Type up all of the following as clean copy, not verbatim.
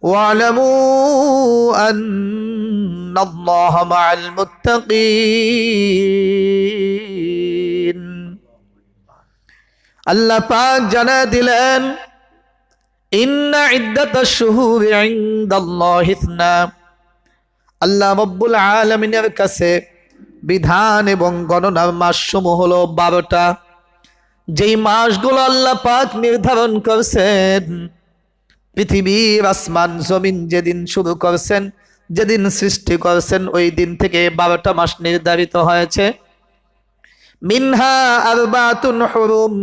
واعلموا أن الله مع المتقين আল্লাহ পাক জানায় দিলেন ইন্না ইদ্দাতাশ শুহুরি ইনদাল্লাহি ইসনা আল্লাহ রাব্বুল আলামিনের কাছে বিধান এবং গণনার মাসসমূহ হলো 12টা। যেই মাসগুলো আল্লাহ পাক নির্ধারণ করেছেন, পৃথিবীর আসমান জমিন যেদিন শুরু করছেন, যেদিন সৃষ্টি করছেন, ওই দিন থেকে 12টা মাস নির্ধারিত হয়েছে। মিনহা আরবাতুন হুরুম,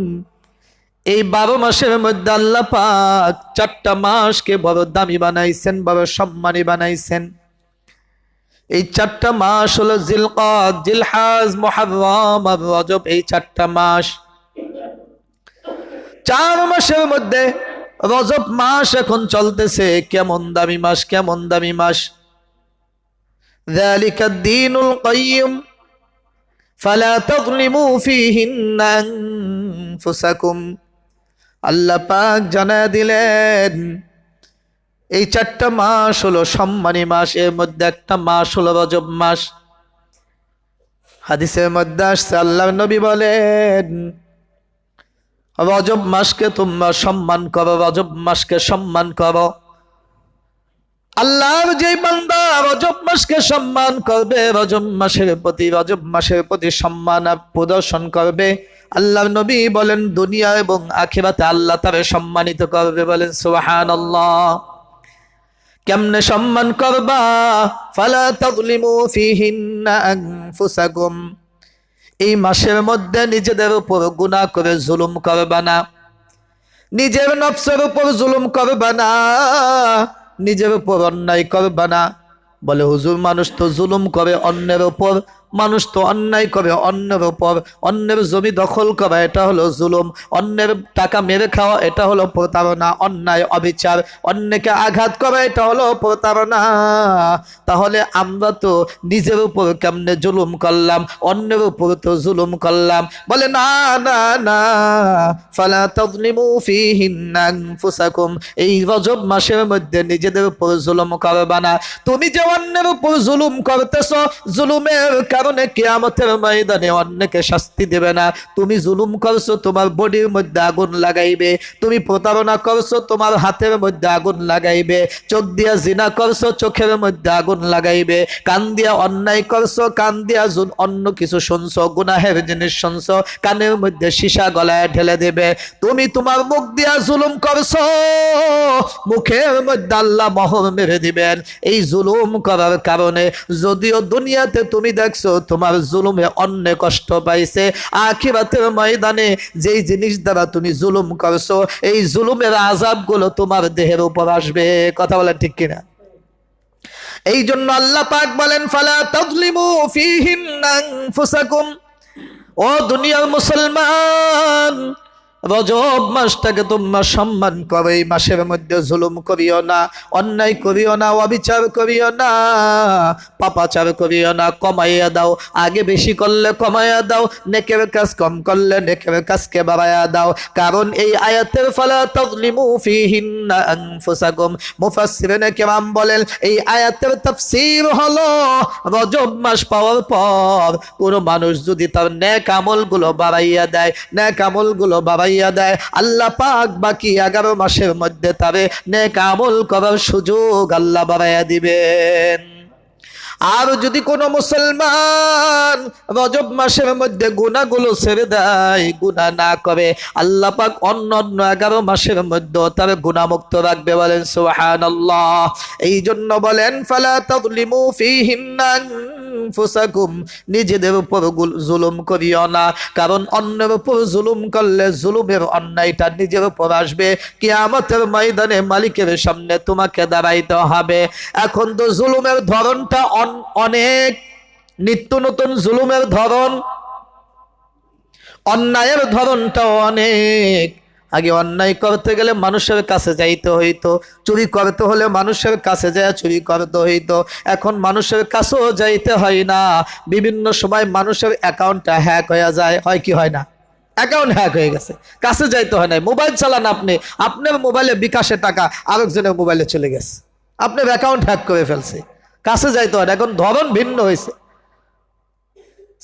এই 12 মাসের মধ্যে আল্লাহ পাক 4টা মাসকে বড় দামি বানাইছেন, বড় সম্মানী বানাইছেন। এই 4টা মাস হলো জিলকাদ, জিলহাজ, মুহররম আর রজব। এই 4টা মাস, 4 মাসের মধ্যে রজব মাস এখন চলতেছে। কেমন দামি মাস, কেমন দামি মাস! যালিকাদ দীনুল কাইয়্যিম ফালা তাযলিমু ফীহিন্না আনফুসাকুম। আল্লাহ পাক জানায় দিলেন এই 4টা মাস হলো সম্মানী মাস। এর মধ্যে একটা মাস হলো রজব মাস। হাদিসের মধ্যে আসছে, আল্লাহর নবী বলেন রজব মাসকে তোমরা সম্মান করো, রজব মাসকে সম্মান করো। আল্লাহর যে বান্দা রজব মাসকে সম্মান করবে, রজব মাসের প্রতি সম্মান প্রদর্শন করবে, আল্লাহর নবী বলেন দুনিয়া এবং আখিরাতে আল্লাহ তারে সম্মানিত করবে। বলেন সুবহানাল্লাহ। কেমনে সম্মান করবা? ফালা তাযলিমু ফীহিন্না আনফুসাকুম, এই মাসের মধ্যে নিজেদের উপর গুনাহ করে জুলুম করবা না, নিজের নফসের উপর জুলুম করবা না, নিজের উপর অন্যায় করবা না। বলে হুজুর, মানুষ তো জুলুম করে অন্যের উপর, মানুষ তো অন্যায় করে অন্যের উপর। অন্যের জমি দখল করা এটা হলো জুলুম, অন্যের টাকা মেরে খাওয়া এটা হলো প্রতারণা, অন্যায়, অবিচার। অন্যকে আঘাত করা এটা হলো প্রতারণা। তাহলে আমরা তো নিজের উপর কেমনে জুলুম করলাম, অন্যের উপর তো জুলুম করলাম। বলে না না না, ফালা তাযলিমু ফীহিন্না আনফুসাকুম, এই রজব মাসের মধ্যে নিজেদের উপর জুলুম করবা না। তুমি যে অন্যের উপর জুলুম করতেছো, জুলুমের কারণে কিয়ামতের ময়দানে অন্যকে শাস্তি দেবে না। তুমি জুলুম করছো, তোমার বডির মধ্যে আগুন লাগাইবে। তুমি প্রতারণা করছো, তোমার হাতের মধ্যে আগুন লাগাইবে। চোখ দিয়া জিনা করছো, চোখের মধ্যে আগুন লাগাইবে। কান দিয়া অন্যায় করছো, কান দিয়া অন্য কিছু শুনছো, গুনাহের জিনিস শুনছো, কানের মধ্যে সীসা গলায় ঢেলে দেবে। তুমি তোমার মুখ দিয়া জুলুম করছো, মুখের মধ্যে আল্লাহ মোহর মেরে দিবেন। এই জুলুম করার কারণে যদিও দুনিয়াতে তুমি দেখছো তোমার জুলুমে অন্য কষ্ট পাইছে, আখিরাতের ময়দানে যেই জিনিস দ্বারা তুমি জুলুম করছো, এই জুলুমের আযাবগুলো তোমার দেহের উপর আসবে। কথা বলেন ঠিক কিনা? এই জন্য আল্লাহ পাক বলেন ফালা তাযলিমু ফীহিন্না আনফুসাকুম। ও দুনিয়ার মুসলমান, রজব মাসটাকে তোমরা সম্মান করো। এই মাসের মধ্যে জুলুম করিও না, অন্যায় করিও না, অবিচার করিও না, পাপাচার করিও না। কমাইয়া দাও, আগে বেশি করলে কমাইয়া দাও, নেকের কাজ কম করলে নেকের কাজকে বাড়াইয়া দাও। কারণ এই আয়াতের ফালা তাযলিমু ফীহিন্না আনফুসাকুম, মুফাসসিরিনে কেরাম বলেন এই আয়াতের তাফসীর হলো রজব মাস পাওয়ার পর কোন মানুষ যদি তার নেক আমলগুলো বাড়াইয়া দেয়, নেক আমলগুলো বাড়াইয়া দেয়, আল্লাহ পাক বাকি 11 মাসের মধ্যে তারে নেক আমল করার সুযোগ আল্লাহ বাড়াইয়া দিবেন। আর যদি কোনো মুসলমান রজব মাসের মধ্যে গুনাহগুলো ছেড়ে দেয়, গুনাহ না করে, আল্লাহ পাক অন্য 11 মাসের মধ্যে তার গুনাহমুক্ত রাখবে। বলেন সুবহানাল্লাহ। এই জন্য বলেন ফালা তাযলিমু ফীহিন্না আনফুসাকুম, নিজেদের উপর জুলুম করিও না। কারণ অন্যের উপর জুলুম করলে জুলুমের অন্যায়টা নিজের উপর আসবে। কিয়ামতের ময়দানে মালিকের সামনে তোমাকে দাঁড়াইতে হবে। এখন তো জুলুমের ধরনটা অনেক, নিত্য নতুন জুলুমের ধরন, অন্যায়ের ধরনটাও অনেক। আগে অন্যায় করতে গেলে মানুষের কাছে যাইতে হইতো, চুরি করতে হলে মানুষের কাছে যায় চুরি করতে হইতো। এখন মানুষের কাছেও যাইতে হয় না। বিভিন্ন সময় মানুষের অ্যাকাউন্টটা হ্যাক হয়ে যায়, হয় কি হয় না? অ্যাকাউন্ট হ্যাক হয়ে গেছে, কাছে যাইতে হয় না। মোবাইল চালান আপনি, আপনার মোবাইলে বিকাশে টাকা আরেকজনের মোবাইলে চলে গেছে। আপনার অ্যাকাউন্ট হ্যাক করে ফেলছে, কাছে যাইতে হয়, এখন ধরন ভিন্ন হয়েছে,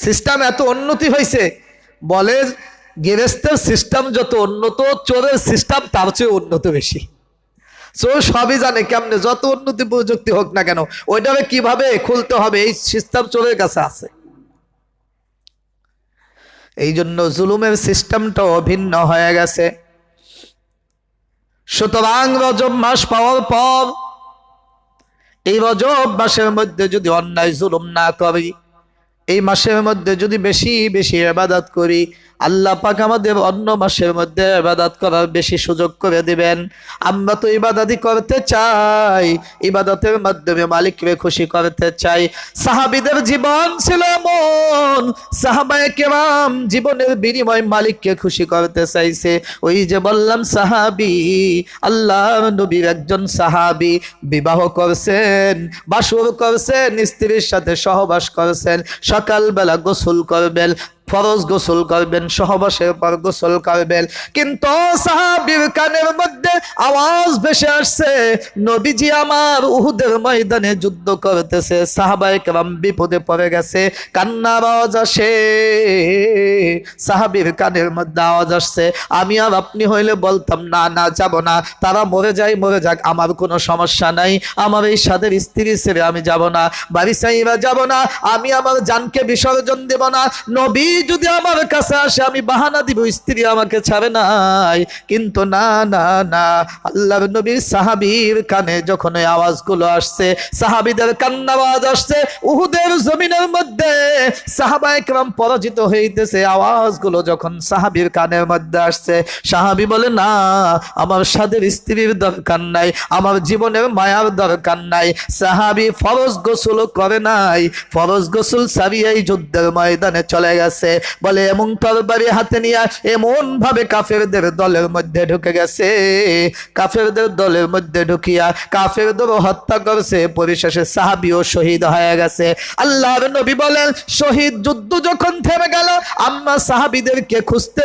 সিস্টেম এত উন্নতি হয়েছে, বলে গেরেস্তের সিস্টেম যত উন্নত, চোরের সিস্টেম তার চেয়ে উন্নত বেশি। চোর সবই জানে কেমনে, যত উন্নতি প্রযুক্তি হোক না কেন, ওইটাকে কিভাবে খুলতে হবে এই সিস্টেম চোরের কাছে আছে। এই জন্য জুলুমের সিস্টেমটাও ভিন্ন হয়ে গেছে। সুতরাং রজব মাস পাওয়ার পর এই রজব মাসের মধ্যে যদি অন্যায় জুলুম না করি, এই মাসের মধ্যে যদি বেশি বেশি ইবাদত করি, আল্লাহ পাক আমাদের অন্য মাসের মধ্যে ইবাদত করার বেশি সুযোগ করে দিবেন। আমরা তো ইবাদতই করতে চাই, ইবাদতের মাধ্যমে মালিককে খুশি করতে চাই। সাহাবীদের জীবন ছিল এমন, সাহাবায়ে কেরাম জীবনের বিনিময়ে মালিককে খুশি করতে চাইছে। ওই যে বললাম সাহাবী, আল্লাহর নবীর একজন সাহাবী বিবাহ করছেন, বাসর করছেন, স্ত্রীর সাথে সহবাস করছেন, সকালবেলা গোসল করবেন, ফরজ গোসল করবেন, সহবাসের পর গোসল করবেন, কিন্তু সাহাবীর কানের মধ্যে আওয়াজ ভেসে আসছে, নবীজি আমার উহুদের ময়দানে যুদ্ধ করতেছে, সাহাবায়ে কেরাম বিপদে পড়ে গেছে, কান্নার আওয়াজ আসে, সাহাবীর কানের মধ্যে আওয়াজ আসছে। আমি আর আপনি হইলে বলতাম না না, যাব না, তারা মরে যায় মরে যাক, আমার কোনো সমস্যা নাই, আমার এই সাদের স্ত্রী ছেড়ে আমি যাব না, বাড়ি চাইরা যাব না, আমি আমার জানকে বিসর্জন দেব না। নবী যদি আমার কাছে আসে আমি বাহানা দিব স্ত্রী আমাকে ছাড়ে নাই, কিন্তু না না না, আল্লাহর নবীর সাহাবীর কানে যখন এই আওয়াজগুলো আসছে, সাহাবীদের কান্না আওয়াজ আসছে, উহুদের জমিনের মধ্যে সাহাবায়ে কেরাম পরাজিত হইতেছে, আওয়াজগুলো যখন সাহাবীর কানের মধ্যে আসছে, সাহাবী বলে না, আমার সাদের স্ত্রীর দরকার নাই, আমার জীবনের মায়ার দরকার নাই। সাহাবী ফরজ গোসল করে নাই, ফরজ গোসল সারিয়াই যুদ্ধের ময়দানে চলে গেছে। বলে এমন তরবারি হাতে নিয়ে এমন ভাবে কাফেরদের দলের মধ্যে ঢুকে গেছে, কাফেরদের দলের মধ্যে ঢুকিয়া কাফেরদের হত্যা করছে, পরিশেষে সাহাবীও শহীদ হয়ে গেছে। আল্লাহর নবী বলেন শহীদ যুদ্ধ যখন থেমে গেল, আমরা সাহাবীদেরকে খুঁজতে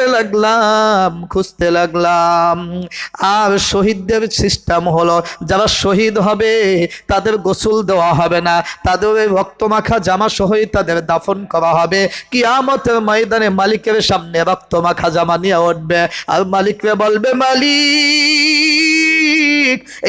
লাগলাম। আর শহীদদের সিস্টেম হলো, যারা শহীদ হবে তাদের গোসল দেওয়া হবে না, তাদের রক্ত মাখা জামা সহই তাদের দাফন করা হবে। কিয়ামতের ময়দানে মালিকের সামনে রক্ত মাখা জামা নিয়ে উঠবে, আর মালিককে বলবে, মালিক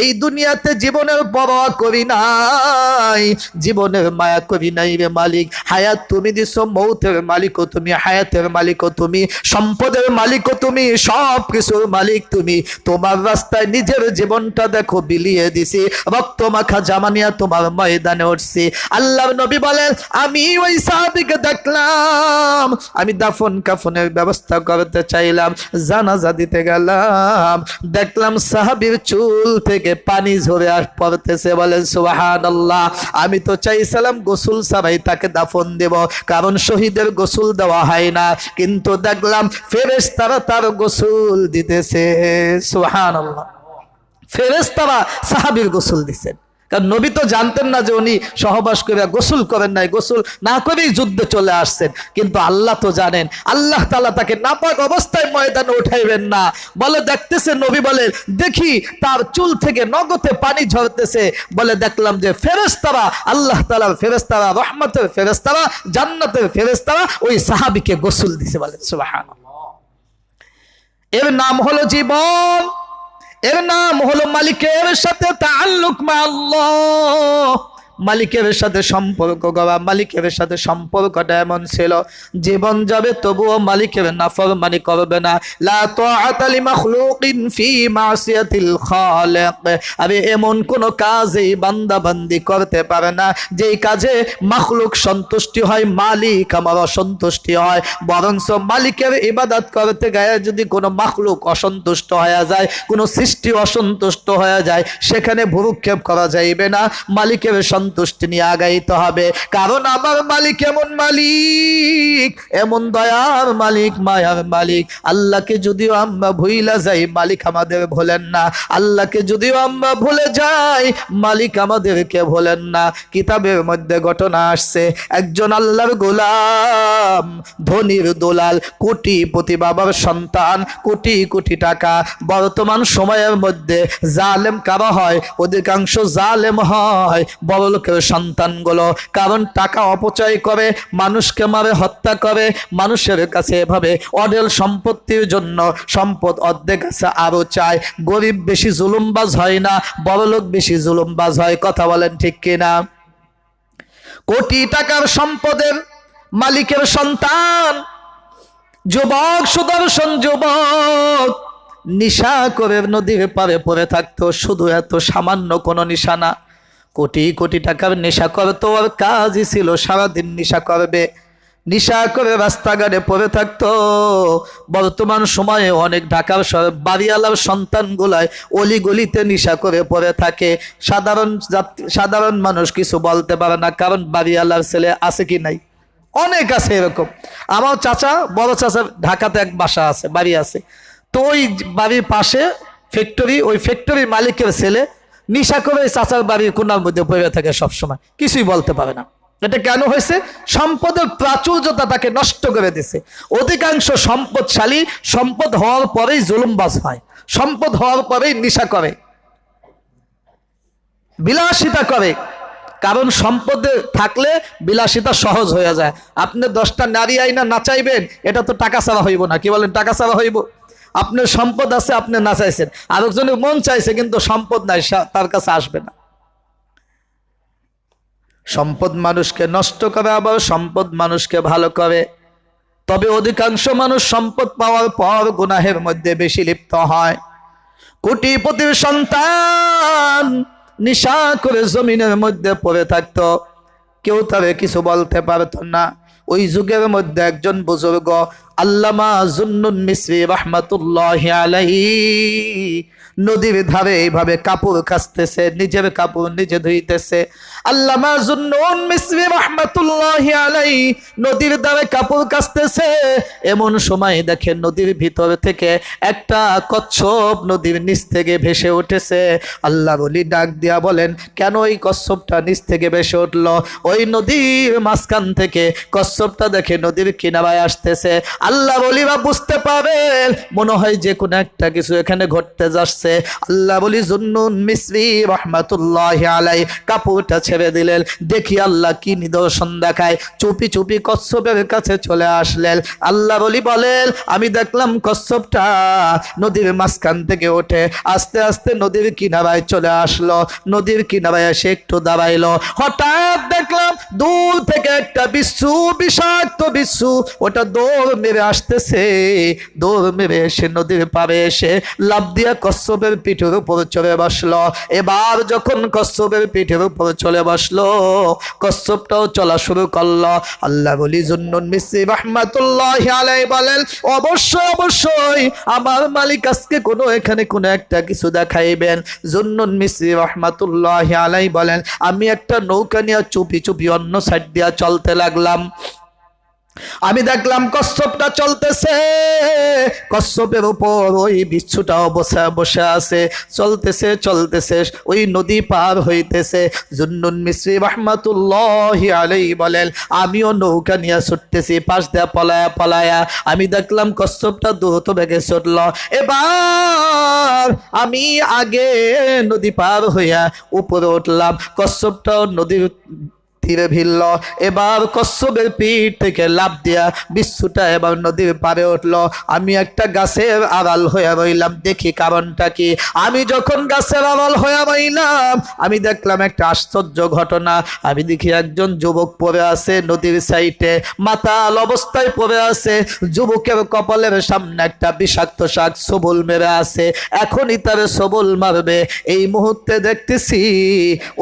এই দুনিয়াতে জীবনের পরোয়া করি নাই, জীবনের মায়া করি নাই রে মালিক, হায়াত তুমি দিছো, মৌতের মালিকও তুমি, হায়াতের মালিকও তুমি, সম্পদের মালিকও তুমি, সব কিছুর মালিক তুমি, তোমার রাস্তায় নিজের জীবনটা দেখো বিলিয়ে দিছি, রক্ত মাখা জামা নিয়ে তোমার ময়দানে উঠছি। আল্লাহর নবী বলেন আমি ওই সাহাবীকে দেখলাম, আমি দাফন কাফনের ব্যবস্থা করতে চাইলাম, জানাজা দিতে গেলাম, দেখলাম সাহাবীর চুল থেকে পানি ঝরে পড়তেছে, বলেন সুবহানাল্লাহ। আমি তো চাইছিলাম গোসল ছাড়াই তাকে দাফন দেব, কারণ শহীদের গোসল দেওয়া হয় না, কিন্তু দেখলাম ফেরেশতারা তার গোসল দিতেছে, সুবহানাল্লাহ। ফেরেশতারা সাহাবীর গোসল দিচ্ছেন, কারণ নবী তো জানতেন না যে উনি সহবাস করে গোসল করেন নাই, গোসল না করেই যুদ্ধে চলে আসছেন, কিন্তু আল্লাহ তো জানেন, আল্লাহ তাআলা তাকে নাপাক অবস্থায় ময়দানে উঠাইবেন না। বলে দেখতেছে, নবী বলেন দেখি তার চুল থেকে নগদে পানি ঝরতেছে, বলে দেখলাম যে ফেরেশতারা, আল্লাহ তাআলার ফেরেশতারা, রহমতের ফেরেশতারা, জান্নাতের ফেরেশতারা ওই সাহাবীকে গোসল দিছে, বলেন সুবহানাল্লাহ। এর নাম হলো জীবন, এর নাম হলো মালিকের সাথে তাআল্লুক মা আল্লাহ, মালিকের সাথে সম্পর্ক করা। মালিকের সাথে সম্পর্কটা এমন ছিল, জীবন যাবে তবুও মালিকের নাফরমানি করবে না। লা তাআতা লিমাখলুকিন ফি মাসিয়াতিল খালিক, আরে এমন কোন কাজই বান্দা বান্দি করতে পারে না যেই কাজে মাখলুক সন্তুষ্টি হয়, মালিক আমার অসন্তুষ্টি হয়। বরঞ্চ মালিকের ইবাদত করতে গিয়ে যদি কোনো মাখলুক অসন্তুষ্ট হয়ে যায়, কোনো সৃষ্টি অসন্তুষ্ট হয়ে যায়, সেখানে ভ্রুক্ষেপ করা যাইবে না। মালিকের সন্তুষ্টি নিয়ে আগাইতে হবে, কারণ আমার মালিক এমন মালিক, এমন দয়ার মালিক, মায়ার মালিক। আল্লাহকে যদিও আমরা ভুইলা যাই, মালিক আমাদের ভোলেন না। আল্লাহকে যদিও আমরা ভুলে যাই, মালিক আমাদেরকে ভোলেন না। কিতাবের মধ্যে ঘটনা আসছে, একজন আল্লাহর গোলাম, ধনীর দোলাল, কোটিপতি বাবার সন্তান, কোটি কোটি টাকা। বর্তমান সময়ের মধ্যে জালেম কারা হয়? অধিকাংশ জালেম হয় বড়লোকের সন্তানগুলো, কারণ টাকা অপচয় করে, মানুষকে মারে, হত্যা করে, মানুষের কাছে এভাবে অঢেল সম্পত্তির জন্য সম্পদ অর্ধেক আছে আরো চায়। গরিব বেশি জুলুমবাজ হয় না, বড়লোক বেশি জুলুমবাজ হয়। কথা বলেন ঠিক কিনা? কোটি টাকার সম্পদের মালিকের সন্তান, যুবক, সুদর্শন যুবক, নিশা করে নদীর পারে পড়ে থাকতো। শুধু এত সামান্য কোনো নিশা না, কোটি কোটি টাকার নেশা করতো। ওর কাজই ছিল সারাদিন নেশা করবে, নেশা করে রাস্তাঘাটে পড়ে থাকতো। বর্তমান সময়ে অনেক ঢাকার বাড়িওয়ালার সন্তানগুলায় অলিগলিতে নেশা করে পড়ে থাকে। সাধারণ মানুষ কিছু বলতে পারে না, কারণ বাড়িওয়ালার ছেলে আছে কি নাই? অনেক আছে এরকম। আমার চাচা, বড় চাচা, ঢাকাতে এক বাসা আছে, বাড়ি আছে। তো ওই বাড়ির পাশে ফ্যাক্টরি, ওই ফ্যাক্টরির মালিকের ছেলে নেশা করে চাচার বাড়ির কোনার মধ্যে পড়ে থাকে সবসময়, কিছুই বলতে পারে না। এটা কেন হয়েছে? সম্পদের প্রাচুর্যতা তাকে নষ্ট করে দিছে। অধিকাংশ সম্পদশালী সম্পদ হওয়ার পরেই জুলুমবাজ হয়, সম্পদ হওয়ার পরেই নেশা করে, বিলাসিতা করে। কারণ সম্পদে থাকলে বিলাসিতা সহজ হয়ে যায়। আপনি 10টা নারী আইনা নাচাইবেন, এটা তো টাকা ছাড়া হইব না। কি বলেন? টাকা ছাড়া হইব? আপনার সম্পদ আছে, আপনি নাচাইছেন, আরেকজনের মন চাইছে কিন্তু সম্পদ নাই, তার কাছে আসবে না। সম্পদ মানুষকে নষ্ট করে, আবার সম্পদ মানুষকে ভালো করে। তবে অধিকাংশ মানুষ সম্পদ পাওয়ার পর গুনাহের মধ্যে বেশি লিপ্ত হয়। কোটিপতির সন্তান নিশা করে জমিনের মধ্যে পড়ে থাকতো, কেউ তারে কিছু বলতে পারতো না। ওই যুগের মধ্যে একজন বুজুর্গ আল্লামা জুন্নুন মিসরি রাহমাতুল্লাহি আলাইহি নদীর ধারে এইভাবে কাপড় কাচতেছে, নিজের কাপড় নিজে ধুইতেছে। আল্লামা জুন্নুন মিসরি রাহমাতুল্লাহি আলাইহি নদীর ধারে কাপড় কাচতেছে। এমন সময় দেখে নদীর ভিতর থেকে একটা কচ্ছপ নদীর নিচ থেকে ভেসে উঠেছে। আল্লাহর ওলি ডাক দিয়া বলেন, কেন ওই কচ্ছপটা নিচ থেকে ভেসে উঠলো? ওই নদীর মাঝখান থেকে কচ্ছপটা দেখে নদীর কিনারায় আসতেছে। আল্লাহর ওলিরা বুঝতে পারেন মনে হয় যে কোনো একটা কিছু এখানে ঘটতে যাচ্ছে। আল্লাহ বলি জুন্নুন মিসরি রাহমাতুল্লাহি আলাইহি কাপড়টা ছেড়ে দিলেন। দেখি আল্লাহ কি নিদর্শন দেখায়। চুপি চুপি কচ্ছপের কাছে চলে আসলেন। আল্লাহ বলি বলেন, আমি দেখলাম কচ্ছপটা নদীর মাঝখান থেকে উঠে আস্তে আস্তে নদীর কিনারায় চলে আসলো। নদীর কিনারায় এসে একটু দাঁড়াইলো। হঠাৎ দেখলাম দূর থেকে একটা বিচ্ছু, বিষাক্ত বিচ্ছু, ওটা দৌড় মেরে আসতেছে। দৌড় মেরে এসে নদীর পাড়ে এসে লাফ দিয়া কচ্ছপের পিঠের উপর চলে বসলো। এবার যখন কচ্ছপের পিঠের উপর চলে বসলো, কচ্ছপটাও চলা শুরু করলো। আল্লাহ বলি জুন্নুন মিসরি রাহমাতুল্লাহি আলাইহি বলেন, অবশ্যই অবশ্যই আমার মালিক আজকে এখানে কোনো একটা কিছু দেখাইবেন। জুন্নুন মিসরি রাহমাতুল্লাহি আলাইহি বলেন, আমি একটা নৌকা নিয়ে চুপি চুপি অন্য সাইড দিয়া চলতে লাগলাম। আমি দেখলাম কচ্ছপটা চলতেছে, কচ্ছপের উপর ওই বিচ্ছুটাও বসে আছে। চলতেছে চলতেছে ওই নদী পার হইতেছে। জুন্নুন মিসরি রাহমাতুল্লাহি আলাইহি বলেন, আমিও নৌকা নিয়ে ছুটতেছি, পাশ দিয়ে পলায়া পলায়া। আমি দেখলাম কচ্ছপটা দ্রুত বেগে ছুটল। এবার আমি আগে নদী পার হইয়া উপরে উঠলাম, কচ্ছপটাও নদীর তীরে ভিড়ল। এবার কচ্ছপের পিঠ থেকে লাফ দিয়া বিচ্ছুটা এবার নদীর পাড়ে উঠলো। আমি একটা গাছের আড়াল হয়ে রইলাম, দেখি কারণটা কি। আমি যখন গাছের আড়াল হয়ে রইলাম, আমি দেখলাম একটা আশ্চর্য ঘটনা। আমি দেখি একজন যুবক পড়ে আছে নদীর সাইডে, মাতাল অবস্থায় পড়ে আছে। যুবকের কপালের সামনে একটা বিষাক্ত শাক সবল মেরে আছে, এখনই তারে সবল মারবে। এই মুহূর্তে দেখতেছি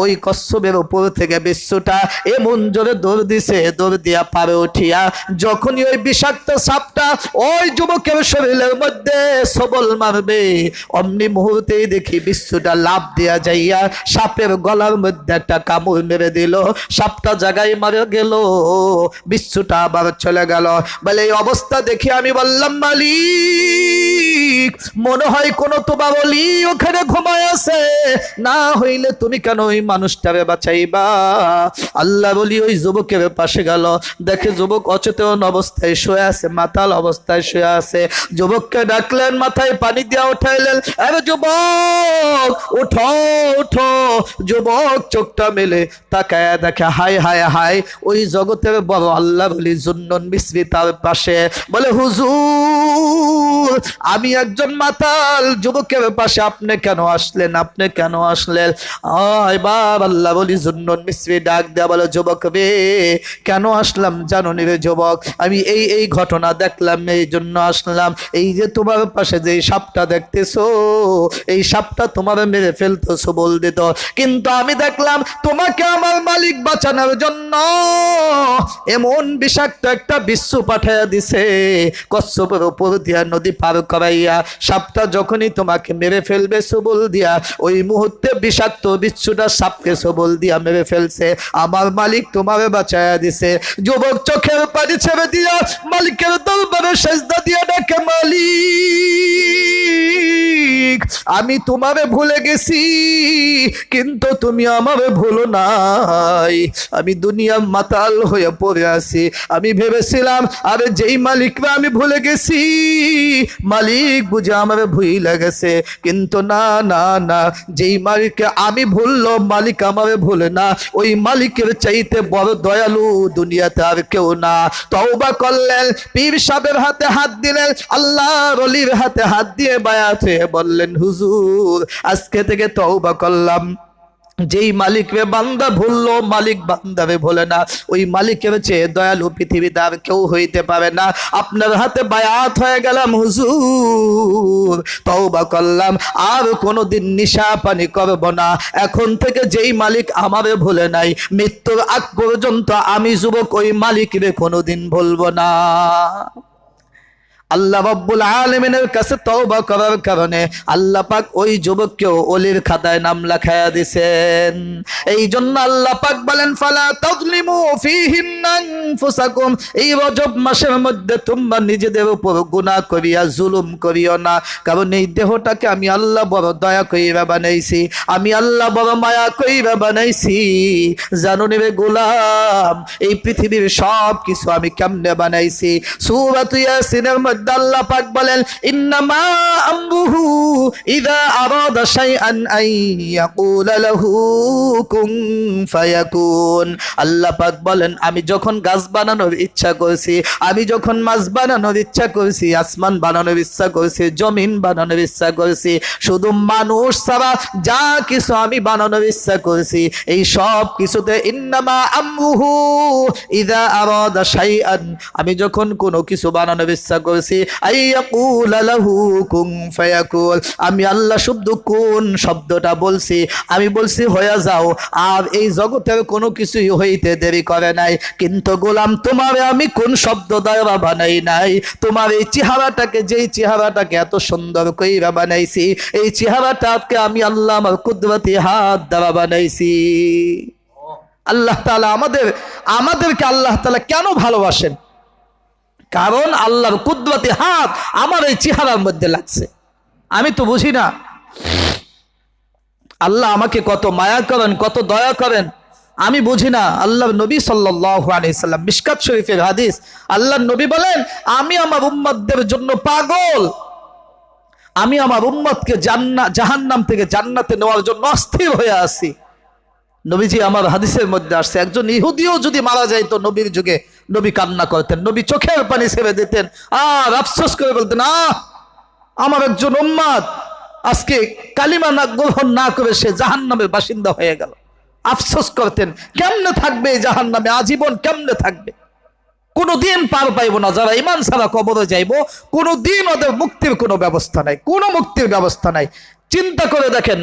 ওই কচ্ছপের উপর থেকে বিচ্ছুটা এমন জোরে দৌড় দিছে, দৌড় দিয়া পারে উঠিয়া যখনই ওই বিষাক্ত সাপটা ওই যুবকের শরীরের মধ্যে সবল মারবে, অমনি মুহূর্তেই দেখি বিচ্ছুটা লাফ দিয়া যাইয়া সাপের গলার মধ্যে একটা কামড় মেরে দিল। সাপটা জায়গায় মারা গেল, বিচ্ছুটা আবার চলে গেল। বলে এই অবস্থা দেখে আমি বললাম, মালিক মনে হয় কোনো তোমার বলি ওখানে ঘুমায় আছে, না হইলে তুমি কেন ওই মানুষটারে বাঁচাইবা? আল্লাহ বলি ওই যুবকের পাশে গেল, দেখে যুবক অচেতন অবস্থায় শুয়ে আছে, মাতাল অবস্থায় শুয়ে আছে। যুবককে ডাকলেন, মাথায় পানি দিয়া উঠাইলেন, আরে যুবক উঠো উঠো। যুবক চোখটা মেলে তাকায় দেখে, হায় হায় হায়, ওই জগতের বড় আল্লাহ বলি জুন্নুন মিসরি তার পাশে। বলে হুজুর আমি একজন মাতাল, যুবকের পাশে আপনি কেন আসলেন, আপনি কেন আসলেন? এবার আল্লাহ বলি জুন্নুন মিসরি ডাক দেয়া বলে, যুবক রে কেন আসলাম জানো নি রে যুবক, আমি এই ঘটনা দেখলাম, এই জন্য আসলাম। এই যে তোমার পাশে যে সাপটা দেখতেছো, এই সাপটা তোমার মেরে ফেলতেছো বল দিত, কিন্তু আমি দেখলাম তোমাকে আমার মালিক বাঁচানোর জন্য এমন বিষাক্ত একটা বিচ্ছু পাঠাইয়া দিছে, কচ্ছপের উপর দিয়া নদী পার করাইয়া। সাপটা যখনই তোমাকে মেরে ফেলবে সবল দিয়া, ওই মুহূর্তে বিষাক্ত বিচ্ছুটা সাপকে সবল দিয়া মেরে ফেলছে, আমার মালিক তোমারে বাঁচাইয়া দিছে। যুবক চোখের পানি ছেড়ে দিয়া মালিকের দরবারে সেজদা দিয়া ডাকে, মালিক আমি তোমারে ভুলে গেছি, কিন্তু তুমি আমারে ভুলো নাই। আমি দুনিয়া মাতাল হয়ে পড়ে আছি, আমি ভেবেছিলাম আরে যেই মালিকরা আমি ভুলে গেছি, মালিক বুঝে আমারে ভুলে গেছে, কিন্তু না না না, যেই মালিককে আমি ভুললো মালিক আমারে ভুলে না, ওই মালিকের চাইতে বড় দয়ালু দুনিয়াতে আর কেউ না। তওবা করলেন, পীর সাহেবের হাতে হাত দিলেন, আল্লাহর ওলির হাতে হাত দিয়ে বায়াত হয়ে বললেন, হুজুর আজকে থেকে তওবা করলাম, যেই মালিকরে বান্দা ভুললো মালিক বান্দারে ভোলে না, ওই মালিকের চেয়ে দয়ালু পৃথিবীতে আর কেউ হইতে পারে না। আপনার হাতে বায়াত হয়ে গেলাম হুজুর, তওবা করলাম, আর কোনোদিন নিশা পানি করব না। এখন থেকে যেই মালিক আমারে ভুলে নাই, মৃত্যুর আগ পর্যন্ত আমি যুবক ওই মালিকরে কোনোদিন ভুলবো না। আল্লাহ রাব্বুল আলামিনের কাছে তওবা করার কারণে আল্লাহ পাক ওই যুবককেও ওলির খাতায় নাম লেখায়া দিয়েছেন। এই জন্য আল্লাহ পাক বলেন, ফালা তাযলিমু ফীহিন্না আনফুসাকুম, এই রজব মাসের মধ্যে তোমরা নিজেদের উপর গুনাহ করিয়া জুলুম করিও না, কারণ এই দেহটাকে আমি আল্লাহ বড় দয়া কইরা বানাইছি, আমি আল্লাহ বড় মায়া কইরা বানাইছি। জানো রে গোলাম, এই পৃথিবীর সব কিছু আমি কেমনে বানাইছি? সূরা ইয়াসিনের মধ্যে আল্লাহ পাক বলেন, ইন্নামা আমরুহু ইযা আরাদা শাইআন আন ইয়াকুলা লাহু কুন ফায়াকুন। আল্লাহ পাক বলেন, আমি যখন গাছ বানানোর ইচ্ছা করছি, আমি যখন মাছ বানানোর ইচ্ছা করছি, আসমান বানানোর ইচ্ছা করছি, জমিন বানানোর ইচ্ছা করছি, শুধু মানুষ ছাড়া যা কিছু আমি বানানোর ইচ্ছা করছি, এই সব কিছুতে ইন্নামা আমরুহু ইযা আরাদা শাইআন, আমি যখন কোনো কিছু বানানোর ইচ্ছা করছি, আইয়াকুলা লাহু কুন ফায়াকুন, আমি আল্লাহ শুদ্ধ কোন শব্দটা বলছি, আমি বলছি হয়ে যাও, আর এই জগতের কোনো কিছুই হইতে দেরি করে নাই। কিন্তু গোলাম তোমারে আমি কোন শব্দ দ্বারা বানাই নাই, তোমার এই চেহারাটাকে, যেই চেহারাটাকে এত সুন্দর কইরা বানাইছি, এই চেহারাটাকে আমি আল্লাহ আমার কুদরতি হাত দ্বারা বানাইছি। আল্লাহ তাআলা আমাদেরকে আল্লাহ তাআলা কেন ভালোবাসেন? কারণ আল্লাহর কুদরতি হাত আমার এই চেহারার মধ্যে লাগছে। আমি তো বুঝি না আল্লাহ আমাকে কত মায়া করেন, কত দয়া করেন, আমি বুঝি না। আল্লাহর নবী সাল্লাল্লাহু আলাইহি সাল্লাম, মিশকাত শরীফের হাদিস, আল্লাহর নবী বলেন, আমি আমার উম্মতদের জন্য পাগল, আমি আমার উম্মতকে জাহান্নাম থেকে জান্নাতে নেওয়ার জন্য অস্থির হয়ে আছি। নবীজি আমার হাদিসের মধ্যে আসছে, একজন ইহুদিও যদি মারা যায় তো নবীর যুগে নবী কান্না করতেন, নবী চোখের পানি ছেড়ে দিতেন, আর আফসোস করে বলতেন, আমার একজন উম্মত আজকে কালিমা না গ্রহণ না করে সে জাহান্নামের বাসিন্দা হয়ে গেল। আফসোস করতেন, কেমনে থাকবে এই জাহান্নামে, আজীবন কেমনে থাকবে, কোনোদিন পার পাইব না। যারা ঈমান ছাড়া কবরে যাইব, কোনোদিন ওদের মুক্তির কোনো ব্যবস্থা নাই, কোনো মুক্তির ব্যবস্থা নাই। চিন্তা করে দেখেন,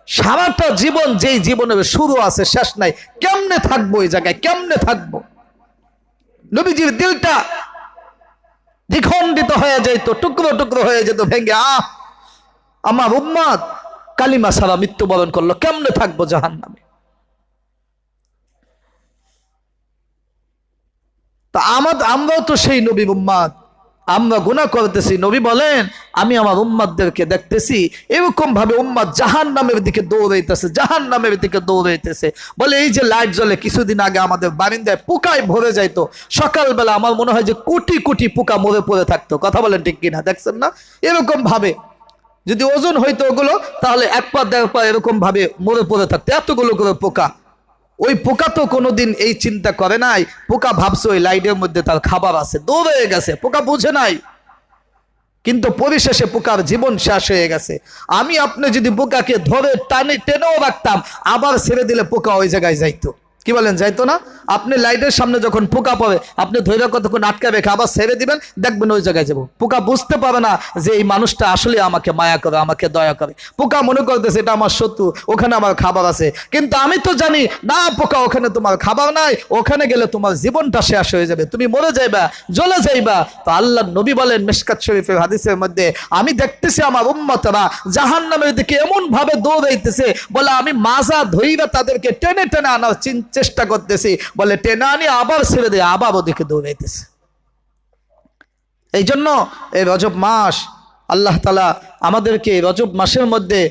সারাটা জীবন যেই জীবনের শুরু আছে শেষ নাই, কেমনে থাকবো এই জায়গায়, কেমনে থাকবো? নবীজির দিলটা দ্বিখণ্ডিত হয়ে যেত, টুকরো টুকরো হয়ে যেত ভেঙে। আমার উম্মত কালিমা ছাড়া মৃত্যুবরণ করলো, কেমনে থাকবো জাহান্নামে? তা আমরাও তো সেই নবীর উম্মত, আমরা গুনাহ করতেছি। নবী বলেন আমি আমার উম্মতদেরকে দেখতেছি এরকম ভাবে উম্মত জাহান্নামের দিকে দৌড়াইতেছে, জাহান্নামের দিকে দৌড়াইতেছে। বলে এই যে লাইট জ্বলে, কিছুদিন আগে আমাদের বারিন্দায় পোকায় ভরে যাইতো, সকালবেলা আমার মনে হয় যে কোটি কোটি পোকা মরে পড়ে থাকতো। কথা বলেন ঠিক কিনা? দেখছেন না? এরকম ভাবে যদি ওজন হইতো ওগুলো, তাহলে এক পা দেড় পা এরকম ভাবে মরে পড়ে থাকতো, এতগুলো করে পোকা। ওই পোকা তো কোনোদিন এই চিন্তা করে নাই, পোকা ভাবছে ওই লাইটের মধ্যে তার খাবার আছে, দৌড়ে গেছে, পোকা বুঝে নাই। কিন্তু পরিশেষে পোকার জীবন শেষ হয়ে গেছে। আমি আপনি যদি পোকাকে ধরে টেনেও রাখতাম, আবার ছেড়ে দিলে পোকা ওই জায়গায় যাইতো। কি বলেন? যাইতো না? আপনি লাইটের সামনে যখন পোকা পড়ে, আপনি ধৈর্য কতক্ষণ আটকা রেখে আবার ছেড়ে দিবেন, দেখবেন ওই জায়গায় যাবো। পোকা বুঝতে পারে না যে এই মানুষটা আসলে আমাকে মায়া করে, আমাকে দয়া করে। পোকা মনে করতেছে এটা আমার শত্রু, ওখানে আমার খাবার আছে। কিন্তু আমি তো জানি না পোকা, ওখানে তোমার খাবার নাই, ওখানে গেলে তোমার জীবনটা শেষ হয়ে যাবে, তুমি মরে যাইবা, জ্বলে যাইবা। তো আল্লাহর নবী বলেন মিশকাত শরীফের হাদিসের মধ্যে, আমি দেখতেছি আমার উম্মতরা জাহান্নামের দিকে এমন ভাবে দৌড়াইতেছে, বলে আমি মাজা ধইরা তাদেরকে টেনে টেনে আনার চেষ্টা করতেছি, বলে টেনে আনি আবার ছেড়ে দিয়ে আবার ওদিকে দৌড়াইতেছে। এই জন্য এই রজব মাস আল্লাহ তাআলা আমাদেরকে রজব মাসের মধ্যে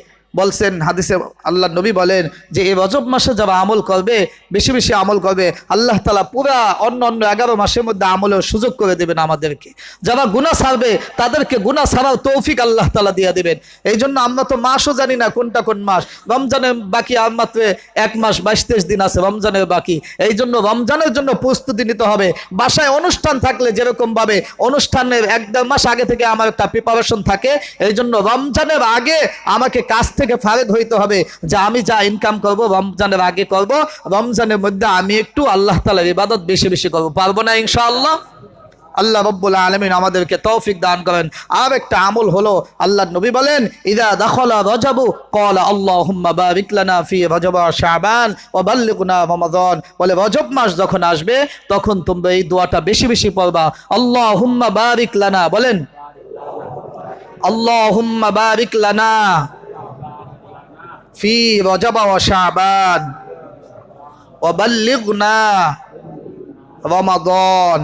বলছেন, হাদিসে আল্লাহ নবী বলেন যে এই রজব মাসে যারা আমল করবে, বেশি বেশি আমল করবে, আল্লাহ তাআলা পুরা অন্য 11 মাসের মধ্যে আমলের সুযোগ করে দেবেন আমাদেরকে। যারা গুনাহ ছাড়বে তাদেরকে গুনাহ ছাড়ার তৌফিক আল্লাহ তাআলা দিয়ে দেবেন। এই জন্য আমরা তো মাসও জানি না কোনটা কোন মাস। রমজানের বাকি আর মাত্র 1 মাস 22-23 দিন আছে রমজানের বাকি। এই জন্য রমজানের জন্য প্রস্তুতি নিতে হবে। বাসায় অনুষ্ঠান থাকলে যেরকম ভাবে অনুষ্ঠানের 1-1.5 মাস আগে থেকে আমার একটা প্রিপারেশন থাকে, এই জন্য রমজানের আগে আমাকে কাজ থেকে ফারেগ হইতে হবে যে আমি যা ইনকাম করব রমজানের আগে করব, রমজানের মধ্যে আমি একটু আল্লাহ তাআলার ইবাদত বেশি বেশি করব। পারবো না ইনশাআল্লাহ? আল্লাহ রাব্বুল আলামিন আমাদেরকে তৌফিক দান করেন। আর একটা আমল হলো, আল্লাহর নবী বলেন ইযা দাখালা রাজাবু ক্বালা আল্লাহুম্মা বারিক লানা ফি রজব ওয়া শাবান ওয়া বাল্লিগনা রমাদান। বলে রজব মাস যখন আসবে তখন তোমরা এই দোয়াটা বেশি বেশি পড়বা, আল্লাহুম্মা বারিক লানা। বলেন আল্লাহুম্মা বারিক লানা ফি রজব ওয়া শাবান ওয়া বাল্লিগনা রমাদান।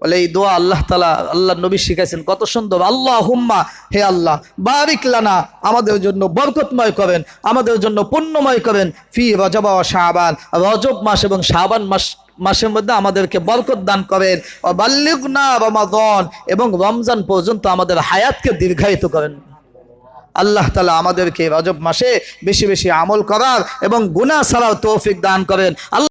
বলে এই দোয়া আল্লাহ তাআলা আল্লাহর নবী শিখাইছেন, কত সুন্দর। আল্লাহুম্মা, হে আল্লাহ, বারিক লানা, আমাদের জন্য বরকতময় করেন, আমাদের জন্য পুণ্যময় করেন, ফি রজব ওয়া শাবান, রজব মাস এবং শাবান মাসের মধ্যে আমাদেরকে বরকত দান করেন, ওয়া বাল্লিগনা রমাদান, এবং রমজান পর্যন্ত আমাদের হায়াতকে দীর্ঘায়িত করেন। আল্লাহ তাআলা আমাদেরকে রজব মাসে বেশি বেশি আমল করার এবং গুনাহ ছাড়ার তৌফিক দান করেন।